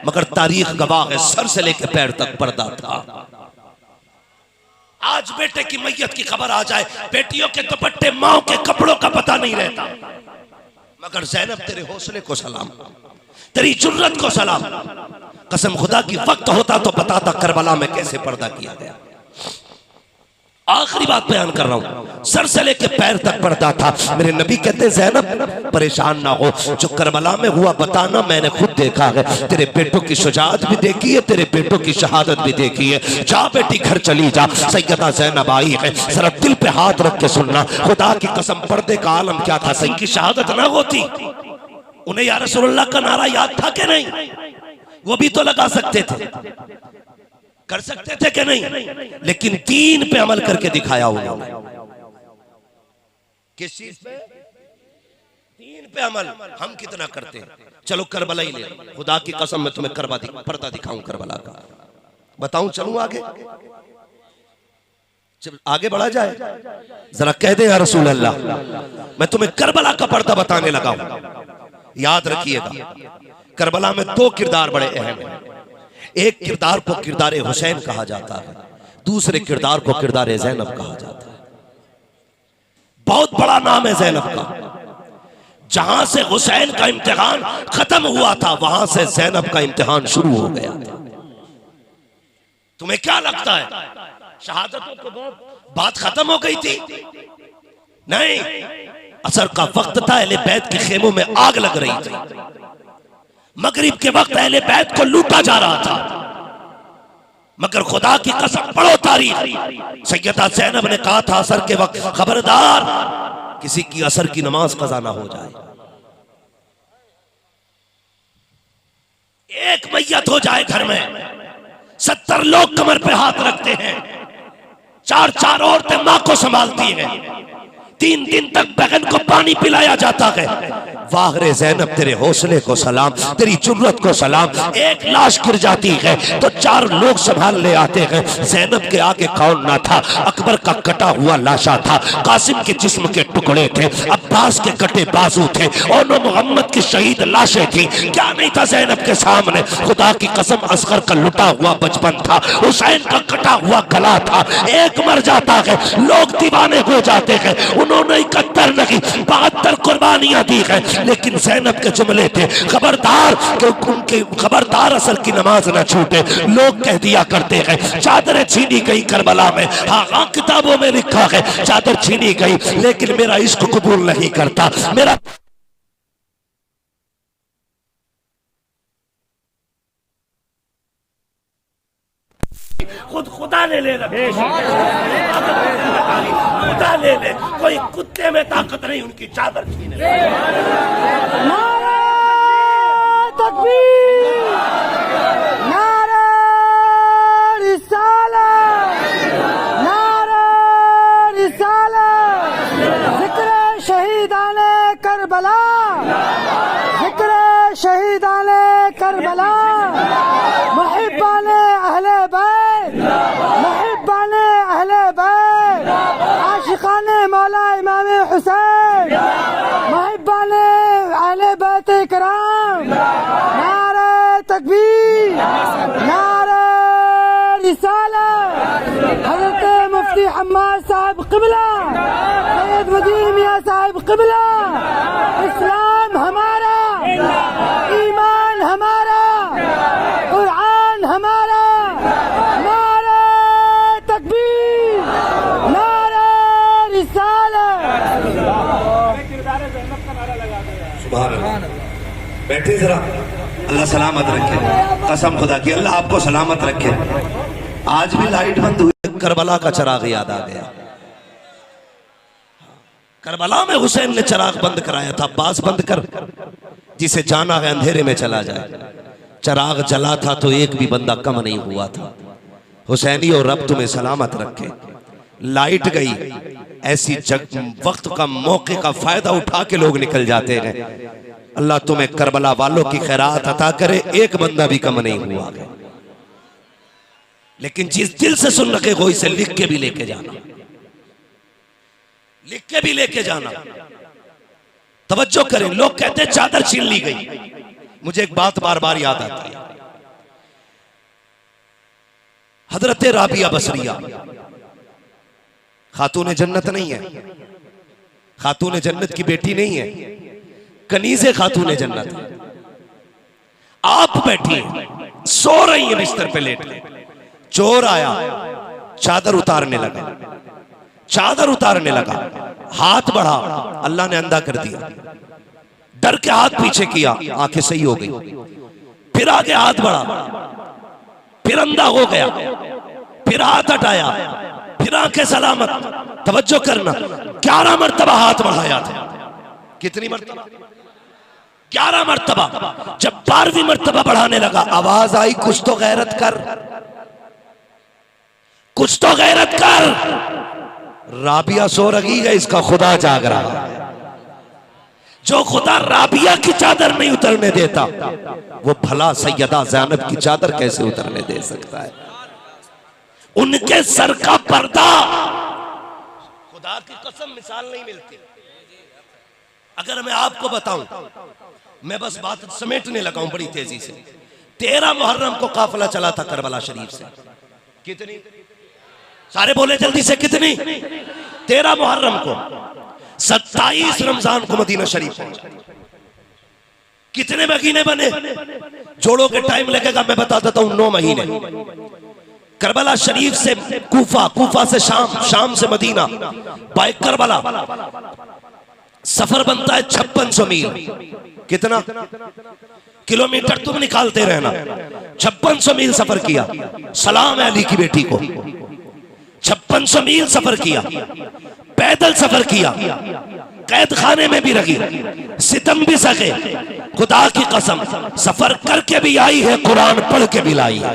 मगर तारीख गवाह है सर से लेकर पैर तक पर्दा था। आज बेटे की मैयत की खबर आ जाए, बेटियों के दुपट्टे माओ के कपड़ों का पता नहीं रहता, मगर ज़ैनब तेरे हौसले को सलाम, तेरी जुर्रत को सलाम। कसम खुदा की वक्त होता तो बताता करबला में कैसे पर्दा किया गया। आखिरी बात बयान कर रहा हूं, सर से लेके पैर तक पर्दा था। मेरे नबी कहते हैं ज़ैनब परेशान ना हो, जो करबला में हुआ बताना, मैंने खुद देखा है। तेरे बेटों की शुजाअत भी देखी है, तेरे बेटों की शहादत भी देखी है। जा बेटी घर चली जा। सैयदा ज़ैनब आई है, जरा दिल पे हाथ रख के सुनना, खुदा की कसम पर्दे का आलम क्या था। सही की शहादत ना होती, उन्हें या रसूलुल्लाह का नारा याद था कि नहीं? वो भी तो लगा सकते थे, कर सकते थे कि नहीं? लेकिन दीन पे अमल करके दिखाया उन्होंने। किस चीज पे? दीन पे अमल। हम कितना करते हैं? चलो करबला ही ले, खुदा की कसम मैं तुम्हें पर्दा दिखाऊं करबला का। बताऊं चलूं आगे? जब आगे बढ़ा जाए जरा कह दे या रसूल अल्लाह, मैं तुम्हें करबला का पर्दा बताने लगा हूं। याद रखिएगा, करबला में दो किरदार बड़े अहम हैं। एक किरदार को किरदार हुसैन कहा जाता है, दूसरे किरदार को किरदार ज़ैनब कहा जाता है। बहुत बड़ा नाम है ज़ैनब का। जहां से हुसैन का इम्तिहान खत्म हुआ था, वहां से ज़ैनब का इम्तिहान शुरू हो गया था। तुम्हें क्या लगता है शहादतों के बाद बात खत्म हो गई थी? नहीं, असर का वक्त था, अहले बैत के खेमों में आग लग रही थी। मगरिब के वक्त अहले बैत को लूटा जा रहा था, मगर खुदा की कसम पढ़ो तारीख। सैयदा ज़ैनब ने कहा था असर के वक्त, खबरदार किसी की असर की नमाज कज़ा ना हो जाए। एक मैयत हो जाए घर में, 70 लोग कमर पे हाथ रखते हैं, 4-4 औरतें मां को संभालती हैं, 3 दिन तक बहन को पानी पिलाया जाता है। वाह रे ज़ैनब, तेरे हौसले को सलाम, तेरी जुर्रत को सलाम। एक लाश गिर जाती है तो 4 लोग संभाल ले आते हैं। ज़ैनब के आगे कौन ना था? अकबर का कटा हुआ लाशा था, कासिम के जिस्म के टुकड़े थे, अब्बास के कटे बाजू थे, और मोहम्मद की शहीद लाशें थी। क्या नहीं था ज़ैनब के सामने? खुदा की कसम, असगर का लुटा हुआ बचपन था, हुसैन का कटा हुआ गला था। एक मर जाता है, लोग दीवाने हो जाते हैं। उन्होंने 71 नहीं 72 कुर्बानियां दी है, लेकिन ज़ैनब के जुमले थे, खबरदार उनके खबरदार असर की नमाज न छूटे। लोग कह दिया करते हैं चादरें छीनी गई करबला में। हाँ, किताबों में लिखा है चादर छीनी गई, लेकिन मेरा इश्क कबूल नहीं करता। मेरा खुद खुदा ले लेना, खुदा ले ले, कोई कुत्ते में ताकत नहीं उनकी चादर छीने। नारे तकबीर, नारे रिसालत, नारे रिसालत। जिक्र शहीदाने करबला, जिक्र शहीदाने करबला, मुहिब्बाने अहले बैत, मुहिब्बाने अहले बैत, आशिकाने मौला इमाम हुसैन, मुहिब्बाने अहले बैत इकराम। नारे तकबीर, नारे रिसालत। हज़रत मुफ्ती हम्माद साहब क़िबला, सैयद मदीन मियां साहब क़िबला। इस्लाम हमारा, ईमान हमारा, कुरान हमारा। नारे तकबीर, नारे रिसालत। सुभान अल्लाह। बैठे जरा, अल्लाह सलामत रखे। कसम खुदा की, अल्लाह आपको सलामत रखे। आज भी लाइट बंद हुई, करबला का चिराग याद आ गया। करबला में हुसैन ने चिराग बंद कराया था, बास बंद कर, जिसे जाना है अंधेरे में चला जाए। चिराग जला था तो एक भी बंदा कम नहीं हुआ था। हुसैनी और रब तुम्हें सलामत रखे। लाइट गई, ऐसी वक्त का मौके का फायदा उठा के लोग निकल जाते हैं। अल्लाह तुम्हें करबला वालों की खैरात अता करे, एक बंदा भी कम नहीं हुआ। लेकिन जिस दिल से सुन रखे हो, इसे लिख के भी लेके जाना, लिख के भी लेके जाना। तवज्जो करें, लोग कहते हैं चादर छीन ली गई, मुझे एक बात बार बार याद आती है, हजरत राबिया बसरिया खातून जन्नत नहीं है, खातून जन्नत की बेटी नहीं है, कनीज़े खातून जन्नत है। आप बैठी सो रही है बिस्तर पे लेट के, चोर आया, चादर उतारने लगा, चादर उतारने लगा, हाथ बढ़ा, अल्लाह ने अंधा कर दिया, डर के हाथ पीछे किया, आंखें सही हो गई, फिर आगे हाथ बढ़ा, फिर अंधा हो गया, फिर हाथ हटाया, फिर आंखें सलामत। तवज्जो करना, 11 मरतबा हाथ बढ़ाया था। कितनी मरतबा? 11 मरतबा। जब 12वीं मरतबा बढ़ाने लगा, आवाज आई, कुछ तो गैरत कर, कुछ तो गैरत कर। राबिया सो रही है, इसका खुदा जाग रहा है। जो खुदा राबिया की चादर नहीं उतरने देता, वो भला सैयदा ज़ैनब की चादर कैसे उतरने दे सकता है? उनके सर का पर्दा, खुदा की कसम मिसाल नहीं मिलती। अगर मैं आपको बताऊं, मैं बस बात समेटने लगा हूं बड़ी तेजी से। 13 मुहर्रम को काफिला चला था करबला शरीफ से। कितनी? सारे बोले जल्दी से, कितनी? 13 मुहर्रम को। 27 रमजान को मदीना शरीफ पहुंचा। कितने महीने बने? जोड़ों के टाइम लगेगा, मैं बता देता हूं, 9 महीने। करबला शरीफ से कूफा, कूफा से शाम, शाम से मदीना, बाय करबला सफर बनता है 5600 मील। कितना किलोमीटर तुम निकालते रहना। 5600 मील सफर किया। सलाम है अली की बेटी को। 5600 मील सफर किया, पैदल सफर किया, कैद खाने में भी रही, सितम भी सके, खुदा की कसम सफर करके भी आई है, कुरान पढ़ के भी लाई है।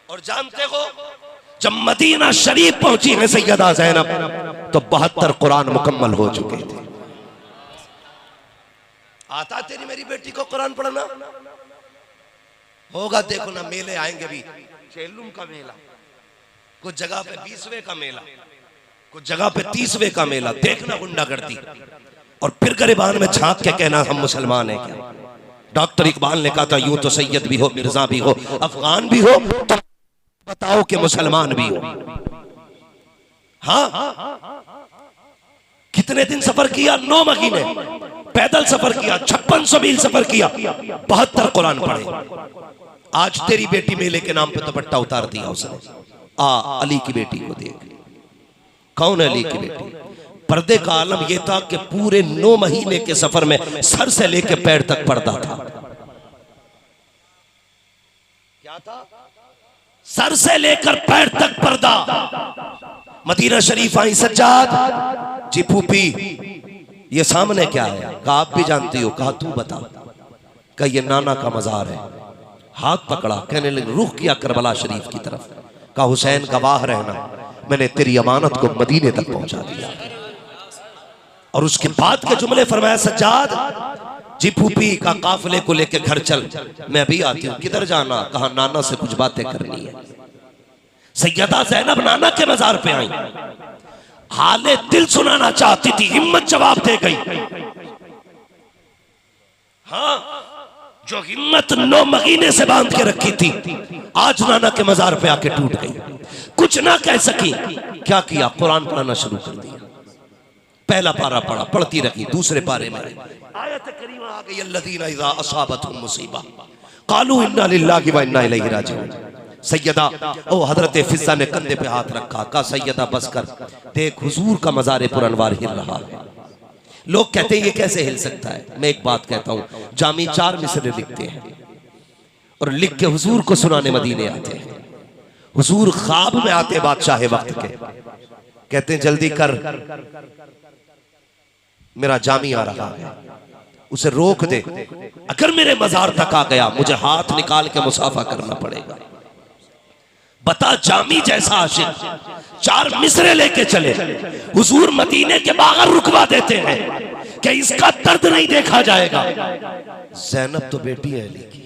और जानते हो, जब मदीना शरीफ पहुंची है सैयदा ज़ैनब, तो 72 कुरान मुकम्मल हो चुके थे। आता तेरी मेरी बेटी को कुरान पढ़ना होगा? देखो ना, मेले आएंगे भी, चेलुम का मेला, कुछ जगह पे 20वें का मेला, कुछ जगह पे 30वें का मेला। देखना गुंडागर्दी, और फिर गरिबान में झांक के कहना हम मुसलमान हैं क्या? डॉक्टर इकबाल ने कहा था, यूं तो सैयद भी हो, मिर्जा भी हो, अफगान भी हो, तो बताओ कि मुसलमान भी हो। हाँ, कितने दिन सफर किया? 9 महीने पैदल सफर किया, 5600 मील सफर किया, 72 कुरान पढ़े। आज तेरी बेटी मेले के नाम पे दुपट्टा उतार दिया उसने। अली की बेटी को देख। कौन है अली की बेटी? पर्दे का आलम यह था कि पूरे 9 महीने के सफर में सर से लेके पैर तक पर्दा था। क्या था? सर से लेकर पैर तक पर्दा। मदीना शरीफ आई सज्जाद, जी फूफी ये सामने क्या है? कहा आप भी जानती हो। कहा तू बता। कहा ये नाना का मजार है। हाथ पकड़ा, कहने लगे, रुख किया करबला शरीफ की तरफ। कहा हुसैन गवाह रहना, मैंने तेरी अमानत को मदीने तक पहुंचा दिया। और उसके बाद के जुमले फरमाया, सज्जाद जी फूफी का काफिले को लेके घर चल, मैं अभी आती हूँ। किधर जाना? कहा नाना से कुछ बातें करनी है। सैयदा ज़ैनब नाना के मजार पे आई, हाले दिल सुनाना चाहती थी, हिम्मत जवाब दे गई। हाँ, जो हिम्मत 9 महीने से बांध के रखी थी, आज नाना के मजार पे आके टूट गई। कुछ ना कह सकी। क्या किया? कुरान पढ़ना शुरू कर दिया। पहला पारा पढ़ा, पढ़ती रही। दूसरे पारे में आयत करीमा आ गई, अल्लज़ीना इज़ा असाबतहुम मुसीबा क़ालू इन्ना लिल्लाहि व इन्ना इलैहि राजिऊन। सैयदा ओ हजरत फिजा ने कंधे पे हाथ रखा। कहा सैयदा बस कर, देख हुजूर का मज़ार पुरअनवार हिल रहा है। लोग कहते हैं ये कैसे हिल सकता है? मैं एक बात कहता हूँ, जामी 4 मिसरे लिखते हैं और लिख के हुजूर को सुनाने मदीने आते हैं। हुजूर ख्वाब में आते बादशाह वक्त के, कहते हैं जल्दी कर, मेरा जामी आ रहा है, उसे रोक दे। अगर मेरे मजार तक आ गया, मुझे हाथ निकाल के मुसाफा करना पड़ेगा। बता, जामी जैसा आशिक 4 मिसरे लेके चले, हुजूर मदीने के बाहर रुकवा देते हैं कि इसका दर्द नहीं देखा जाएगा। ज़ैनब तो बेटी है अली की,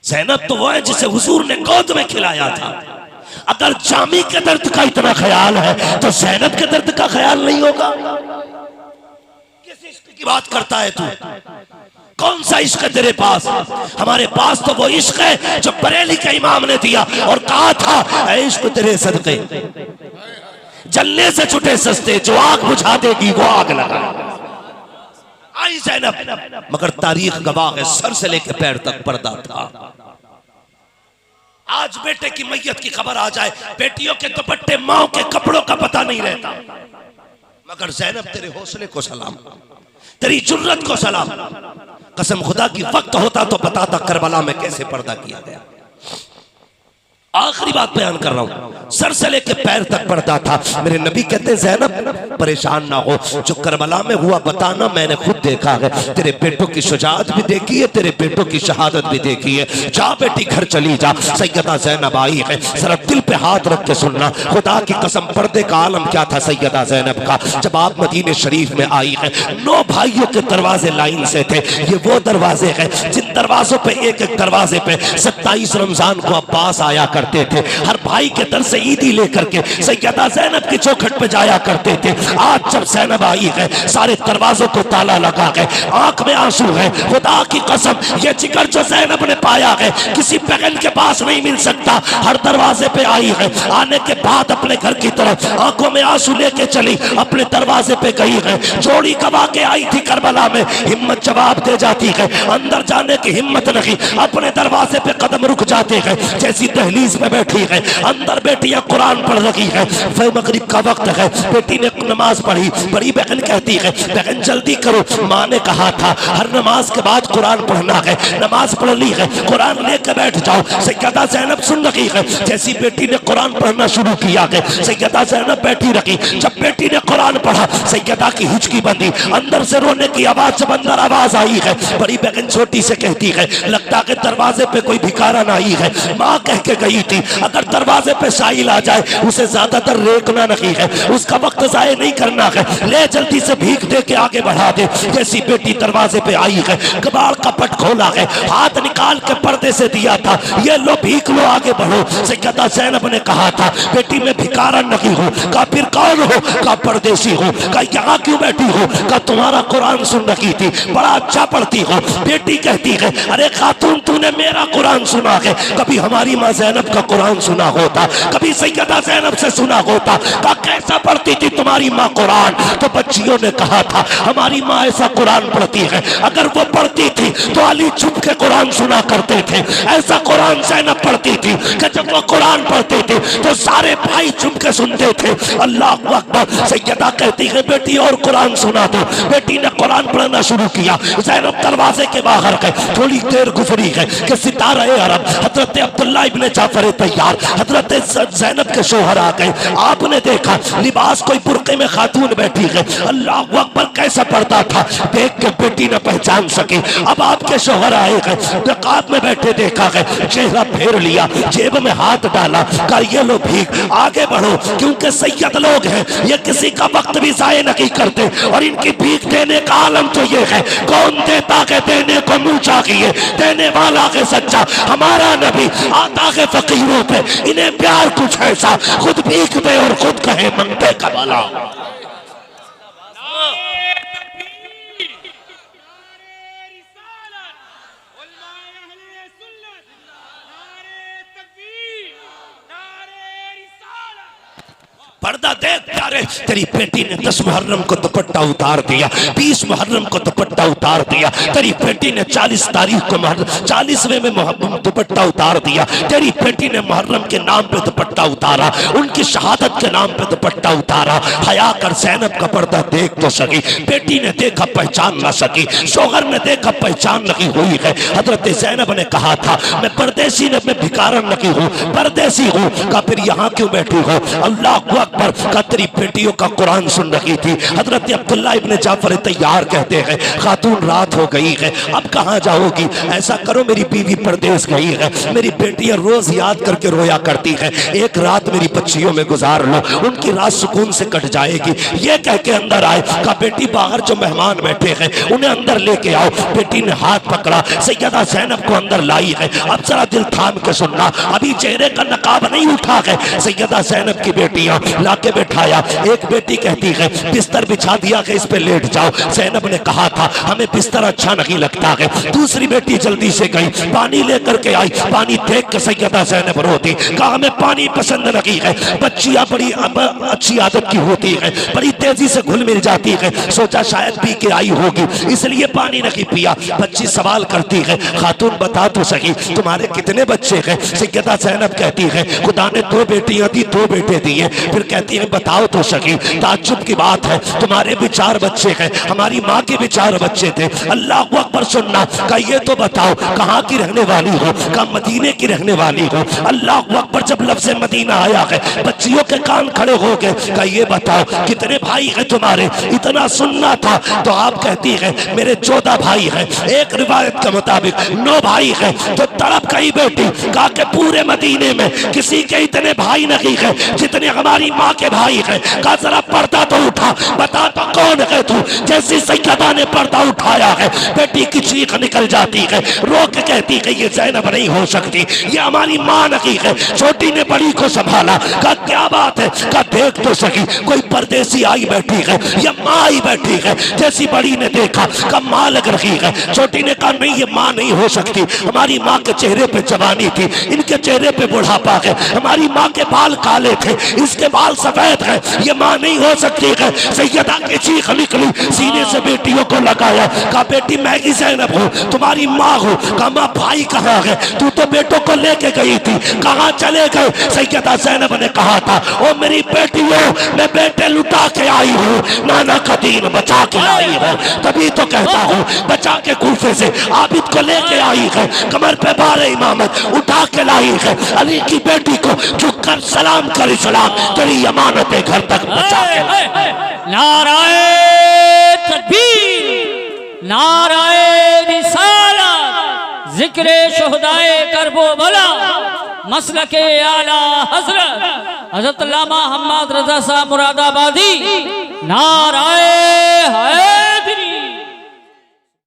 ज़ैनब तो वो है जिसे हुजूर ने गोद में खिलाया था। अगर जामी के दर्द का इतना ख्याल है तो ज़ैनब के दर्द का ख्याल नहीं होगा? किस इश्क की बात करता है तू? कौन सा इश्क है तेरे पास? हमारे पास तो वो इश्क है जो बरेली के इमाम ने दिया और कहा था, ऐ इश्क तेरे सदके जलने से छुटे सस्ते, जो आग बुझा देगी वो आग लगा। आई ज़ैनब, मगर तारीख गवाह है सर से लेकर पैर तक पर्दा था। आज बेटे की मैयत की खबर आ जाए, बेटियों के दुपट्टे माओ के कपड़ों का पता नहीं रहता। मगर ज़ैनब तेरे हौसले को सलाम, तेरी जुर्रत को सलाम। कसम खुदा की वक्त होता तो बताता करबला में कैसे पर्दा किया गया। आखिरी बात बयान कर रहा हूं, सर से लेके पैर तक पर्दा था। मेरे नबी कहते हैं ज़ैनब परेशान ना हो, जो करबला में हुआ बताना, मैंने खुद देखा है। तेरे बेटों की शुजाअत भी देखी है, तेरे बेटों की शहादत भी देखी है। जा बेटी घर चली जा। सैयदा ज़ैनब आई है, जरा दिल पे हाथ रख के सुनना, खुदा की कसम पर्दे का आलम क्या था सैयदा ज़ैनब का। जब आप मदीने शरीफ में आई है, 9 भाइयों के दरवाजे लाइन से थे। ये वो दरवाजे हैं जिन दरवाजों पे एक एक दरवाजे पे 27 रमजान को अब्बास आया कर थे। हर भाई के दर से ईदी लेकर के सैयदा ज़ैनब की चौखट पे जाया करते थे। आज जब ज़ैनब आई है, सारे दरवाजों को ताला लगा है, आंख में आंसू है। खुदा की कसम ये जिगर जो ज़ैनब ने पाया है किसी बहन के पास नहीं मिल सकता। हर दरवाजे पे आई है, आने के बाद अपने घर की तरफ आंखों में आंसू लेके चली, अपने दरवाजे पे गई है। जोड़ी गवा के आई थी करबला में, हिम्मत जवाब दे जाती है, अंदर जाने की हिम्मत नहीं, अपने दरवाजे पे कदम रुक जाते हैं। जैसी दहलीज पे बैठी है, अंदर बेटियां कुरान पढ़ रही है, फिर मगरिब का वक्त है, बेटी ने नमाज पढ़ी। बड़ी बहन कहती है, बहन जल्दी करो, माँ ने कहा था हर नमाज के बाद कुरान पढ़ना है। नमाज पढ़ ली है, कुरान लेकर बैठ जाओ। सैयदा ज़ैनब सुन रही है, जैसी बेटी ने कुरान पढ़ना शुरू किया है, सैयदा ज़ैनब बैठी रही। जब बेटी ने कुरान पढ़ा, सैयदा की हिचकी बंदी, अंदर से रोने की आवाज, जब अंदर आवाज आई है, बड़ी बहन छोटी से कहती है, लगता है दरवाजे पे कोई भिखारन आई है। माँ कह के गई थी, अगर दरवाजे पे साइल आ जाए उसे ज्यादातर रेकना नहीं है, उसका वक्त जाया नहीं करना है, ले जल्दी से भीख दे के आगे बढ़ा दे। जैसी बेटी दरवाजे पे आई है, कबाड़ का पट खोला है, हाथ निकाल के पर्दे से दिया था, ये लो भीख लो, आगे बढ़ो। सैयदा ज़ैनब ने कहा था, बेटी मैं भिखारन नहीं हूँ। कहा फिर कौन हो? कहा परदेसी हूँ। कहा यहाँ क्यों बैठी हो? कहा तुम्हारा कुरान सुन रही थी, बड़ा अच्छा पढ़ती हो। बेटी कहती है, अरे खातून तूने मेरा कुरान सुना है, कभी हमारी माँ ज़ैनब का कुरान सुना होता, कभी सैयदा ज़ैनब से सुना होता। कहा कैसा पढ़ती थी तुम्हारी माँ कुरान? तो बच्चियों ने कहा था, हमारी माँ ऐसा कुरान पढ़ती है, अगर वो पढ़ती थी तो अली छुप के कुरान सुना करते थे। ऐसा कुरान ज़ैनब पढ़ती थी कि जब वो कुरान पढ़ते थे तो सारे भाई छुप के सुनते थे। अल्लाह अकबर। सैयदा कहती है, बेटी और कुरान सुना दो। बेटी ने कुरान पढ़ना शुरू किया। ज़ैनब दरवाजे के बाहर गए, थोड़ी देर गुजरी है कि सितारे अरब हजरत अब्दुल्ला इब्ने जाफर तैयार, हजरत ज़ैनब के शोहर आ गए। आपने देखा लिबास कोई बुर्के में खातून बैठी है। अल्लाह अकबर, कैसा पढ़ता था, देख के बेटी ने पहचान सकी। अब आपके शोहर आए हैं, नकाब में बैठे देखा है, चेहरा फेर लिया, जेब में हाथ डाला, कहा ये लो भीख, आगे बढ़ो, क्योंकि सैयद लोग हैं, ये किसी का वक्त भी जाये नहीं करते। और इनकी भीख देने का आलम तो ये है, कौन देता के देने को मुंह चाहिए, देने वाला के सच्चा। हमारा नबी आता है फकीरों पे, इन्हें प्यार कुछ ऐसा, खुद भीख दे और खुद कहे मंगते का भला। पर्दा देख प्यारे, तेरी बेटी ने 10 मुहर्रम को दुपट्टा उतार दिया, 20 मुहर्रम को दुपट्टा उतार दिया। तेरी बेटी ने 40 तारीख को 40वें में दुपट्टा उतार दिया। तेरी बेटी ने मुहर्रम के नाम पे दुपट्टा उतारा, उनकी शहादत के नाम पे दुपट्टा उतारा। हया कर ज़ैनब का पर्दा देख तो सकी, बेटी ने देखा पहचान ना सकी, शोहर ने देखा पहचान नहीं हुई है। हजरत ज़ैनब ने कहा था, मैं परदेसी ने, मैं भिखारन नहीं हूँ, परदेसी हूँ। कहा फिर यहाँ क्यों बैठी हो? अल्लाह पर का तेरी बेटियों का कुरान सुन रही थी। हजरत अब्दुल्ला इब्ने जाफर तैयार कहते हैं, खातून रात हो गई है, अब कहाँ जाओगी? ऐसा करो, मेरी बीवी परदेश गई है, मेरी बेटियां रोज याद करके रोया करती है, एक रात मेरी बच्चियों में गुजार लो, उनकी रात सुकून से कट जाएगी। ये कह के अंदर आए, कहा बेटी बाहर जो मेहमान बैठे हैं उन्हें अंदर लेके आओ। बेटी ने हाथ पकड़ा, सैयदा ज़ैनब को अंदर लाई है। अब जरा दिल थाम के सुनना, अभी चेहरे का नकाब नहीं उठा है। सैयदा ज़ैनब की बेटियां लाके बैठाया। एक बेटी कहती है बिस्तर बिछा दिया कि इस पे लेट जाओ। ज़ैनब ने कहा था हमें बिस्तर अच्छा नहीं लगता है। दूसरी बेटी जल्दी से गई, पानी लेकर के आई। पानी देख के सैयदा ज़ैनब रोती, कहा हमें पानी पसंद नहीं है। बच्चियां बड़ी अच्छी आदत की होती है, बड़ी तेजी से घुल मिल जाती है। सोचा शायद पी के आई होगी इसलिए पानी नहीं पिया। बच्ची सवाल करती है खातून बता तो सही तुम्हारे कितने बच्चे हैं? सैयदा ज़ैनब कहती है खुदा ने 2 बेटियां दी 2 बेटे दिए। फिर कहती है बताओ तो सही, ताज्जुब की बात है तुम्हारे भी 4 बच्चे हैं, हमारी माँ के भी 4 बच्चे थे। अल्लाह अकबर सुनना। का ये तो बताओ कहाँ की रहने वाली हो? का मदीने की रहने वाली हो? अल्लाह अकबर जब लफ्ज़ मदीना आया है बच्चियों के कान खड़े हो गए। का ये बताओ कितने भाई हैं तुम्हारे? इतना सुनना था तो आप कहती है मेरे 14 भाई हैं। एक रिवायत के मुताबिक 9 भाई हैं। तो तड़प गई बेटी, कहा कि पूरे मदीने में किसी के इतने भाई नहीं है जितने हमारी माँ के भाई हैं। कहा जरा पर्दा तो उठा, बता तो कौन है तू? जैसी सैयदा ने पर्दा उठाया है बेटी की चीख निकल जाती है, रो के कहती है ये ज़ैनब नहीं हो सकती, ये हमारी माँ नहीं है। छोटी ने बड़ी को संभाला, कहा क्या बात है? कहा देख तो सकी कोई परदेसी आई बैठी है या माँ आई बैठी है। जैसी बड़ी ने देखा कहा माँ लग रही है। छोटी ने कहा नहीं ये माँ नहीं हो सकती, हमारी माँ के चेहरे पे जवानी थी, इनके चेहरे पे बुढ़ापा है। हमारी माँ के बाल काले थे, इसके बाल सफेद है, ये माँ नहीं हो सकती है। सैयदा की चीख निकली, सीने से बेटियों को लगाया। कहा बेटी मैं ही ज़ैनब हूँ, तुम्हारी माँ हूँ। कहा माँ भाई कहाँ है? तू तो बेटों को लेके गई थी, कहाँ चले गए? सैयदा ज़ैनब ने कहा था ओ मेरी बेटियों मैं बेटे लुटा के आई हूँ, नाना का दीन बचा के लाई है। तभी तो कहता हूँ बचा के कूफे से आबिद को लेके आई है, कमर पे बारे इमामत उठा के लाई है। अली की बेटी को झुककर सलाम कर इस्लाम तेरी अमानत घर तक बचा के। नाराए तकबीर, नाराए रिसालत, जिक्रे शुहदाए करबो बला, मसलके आला हजरत हजरत अल्लामा हम्मद रजा साहब मुरादाबादी। नाराए